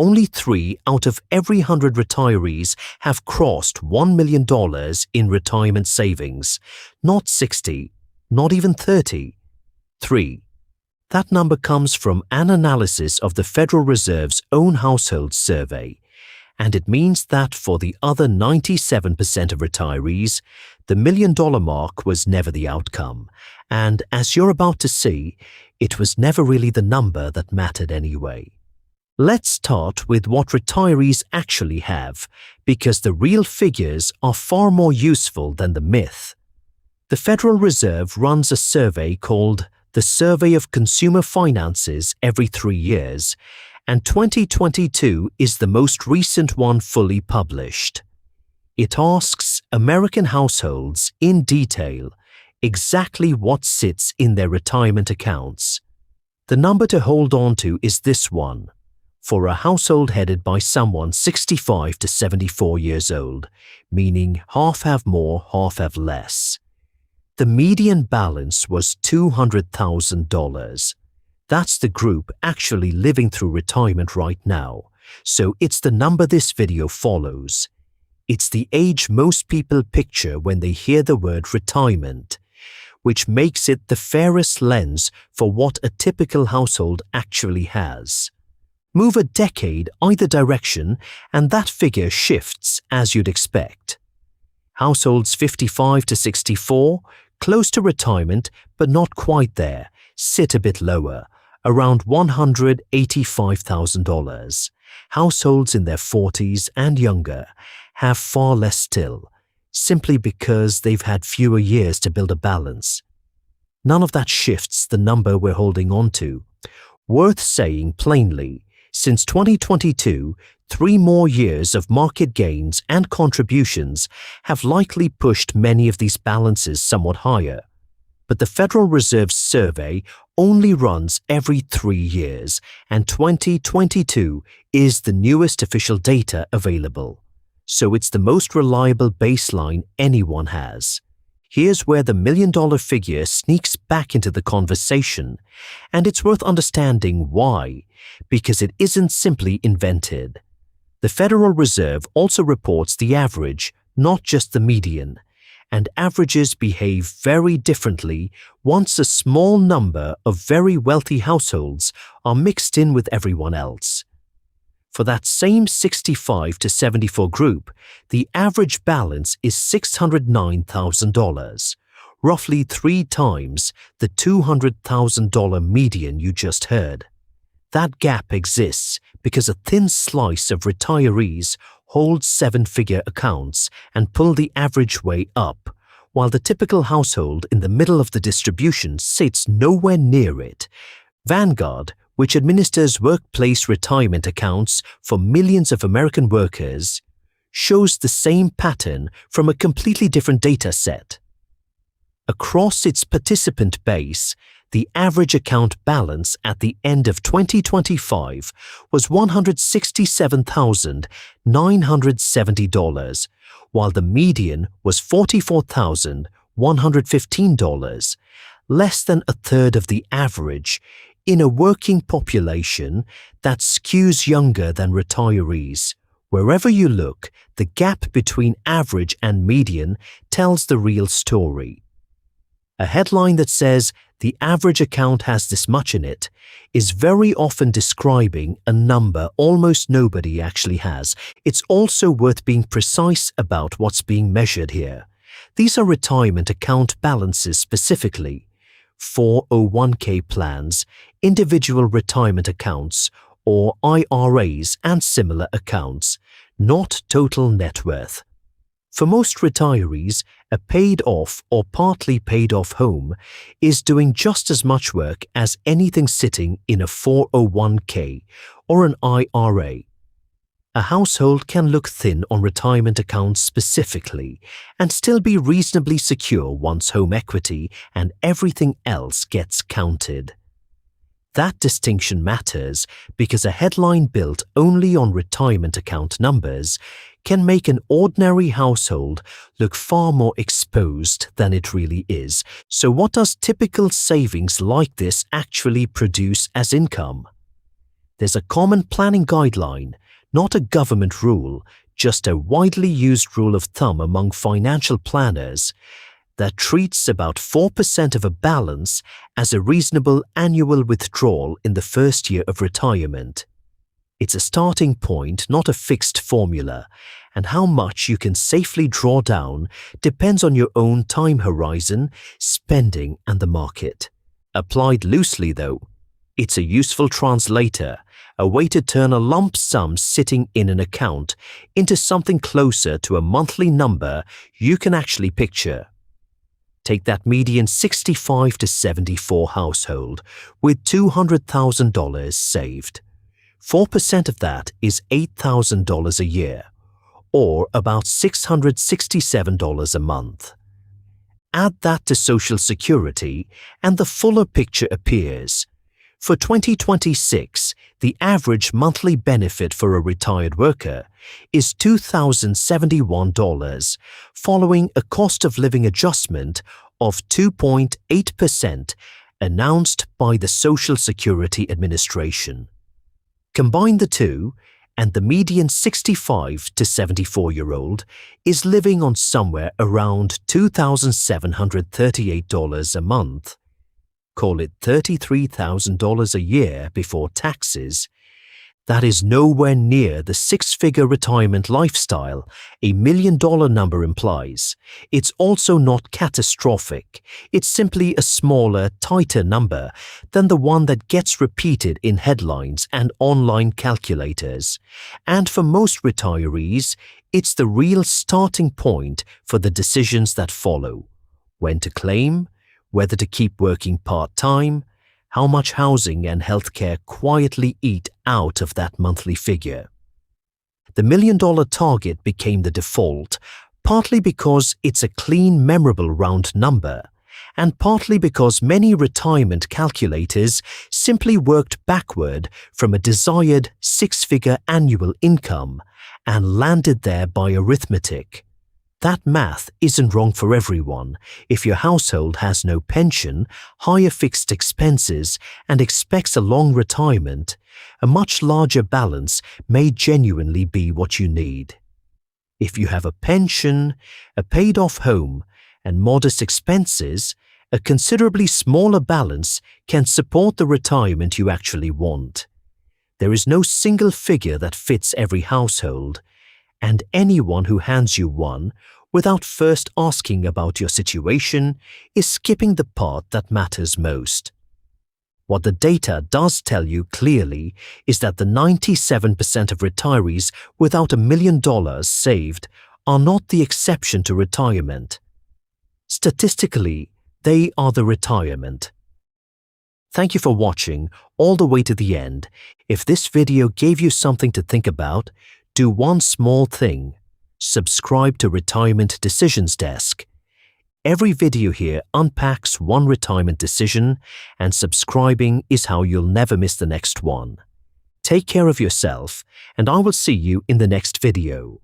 Only 3 out of every 100 retirees have crossed $1 million in retirement savings, not 60, not even 30. 3. That number comes from an analysis of the Federal Reserve's own household survey, and it means that for the other 97% of retirees, the $1 million mark was never the outcome, and as you're about to see, it was never really the number that mattered anyway. Let's start with what retirees actually have, because the real figures are far more useful than the myth. The Federal Reserve runs a survey called the Survey of Consumer Finances every 3 years, and 2022 is the most recent one fully published. It asks American households in detail exactly what sits in their retirement accounts. The number to hold on to is this one. For a household headed by someone 65 to 74 years old, meaning half have more, half have less. The median balance was $200,000. That's the group actually living through retirement right now, so it's the number this video follows. It's the age most people picture when they hear the word retirement, which makes it the fairest lens for what a typical household actually has. Move a decade either direction and that figure shifts as you'd expect. Households 55 to 64, close to retirement but not quite there, sit a bit lower, around $185,000. Households in their 40s and younger have far less still, simply because they've had fewer years to build a balance. None of that shifts the number we're holding on to. Worth saying plainly, since 2022, 3 more years of market gains and contributions have likely pushed many of these balances somewhat higher. But the Federal Reserve's survey only runs every 3 years, and 2022 is the newest official data available. So it's the most reliable baseline anyone has. Here's where the $1 million figure sneaks back into the conversation, and it's worth understanding why, because it isn't simply invented. The Federal Reserve also reports the average, not just the median, and averages behave very differently once a small number of very wealthy households are mixed in with everyone else. For that same 65 to 74 group, the average balance is $609,000, roughly 3 times the $200,000 median you just heard. That gap exists because a thin slice of retirees hold 7-figure accounts and pull the average way up, while the typical household in the middle of the distribution sits nowhere near it. Vanguard, which administers workplace retirement accounts for millions of American workers, shows the same pattern from a completely different data set. Across its participant base, the average account balance at the end of 2025 was $167,970, while the median was $44,115, less than a third of the average, in a working population that skews younger than retirees. Wherever you look, the gap between average and median tells the real story. A headline that says, "The average account has this much in it," is very often describing a number almost nobody actually has. It's also worth being precise about what's being measured here. These are retirement account balances specifically. 401k plans, individual retirement accounts, or IRAs and similar accounts, not total net worth. For most retirees, a paid-off or partly paid-off home is doing just as much work as anything sitting in a 401k or an IRA. A household can look thin on retirement accounts specifically and still be reasonably secure once home equity and everything else gets counted. That distinction matters because a headline built only on retirement account numbers can make an ordinary household look far more exposed than it really is. So what does typical savings like this actually produce as income? There's a common planning guideline, not a government rule, just a widely used rule of thumb among financial planners that treats about 4% of a balance as a reasonable annual withdrawal in the first year of retirement. It's a starting point, not a fixed formula, and how much you can safely draw down depends on your own time horizon, spending, and the market. Applied loosely, though, it's a useful translator, a way to turn a lump sum sitting in an account into something closer to a monthly number you can actually picture. Take that median 65 to 74 household with $200,000 saved. 4% of that is $8,000 a year, or about $667 a month. Add that to Social Security and the fuller picture appears. For 2026, the average monthly benefit for a retired worker is $2,071, following a cost of living adjustment of 2.8% announced by the Social Security Administration. Combine the two, and the median 65 to 74-year-old is living on somewhere around $2,738 a month. Call it $33,000 a year before taxes. That is nowhere near the six-figure retirement lifestyle a $1 million number implies. It's also not catastrophic. It's simply a smaller, tighter number than the one that gets repeated in headlines and online calculators. And for most retirees, it's the real starting point for the decisions that follow. When to claim, whether to keep working part-time, how much housing and healthcare quietly eat out of that monthly figure. The $1 million target became the default, partly because it's a clean, memorable round number, and partly because many retirement calculators simply worked backward from a desired six-figure annual income and landed there by arithmetic. That math isn't wrong for everyone. If your household has no pension, higher fixed expenses, and expects a long retirement, a much larger balance may genuinely be what you need. If you have a pension, a paid-off home, and modest expenses, a considerably smaller balance can support the retirement you actually want. There is no single figure that fits every household, and anyone who hands you one without first asking about your situation is skipping the part that matters most. What the data does tell you clearly is that the 97% of retirees without $1 million saved are not the exception to retirement. Statistically, they are the retirement. Thank you for watching all the way to the end. If this video gave you something to think about, do one small thing. Subscribe to Retirement Decisions Desk. Every video here unpacks one retirement decision, and subscribing is how you'll never miss the next one. Take care of yourself, and I will see you in the next video.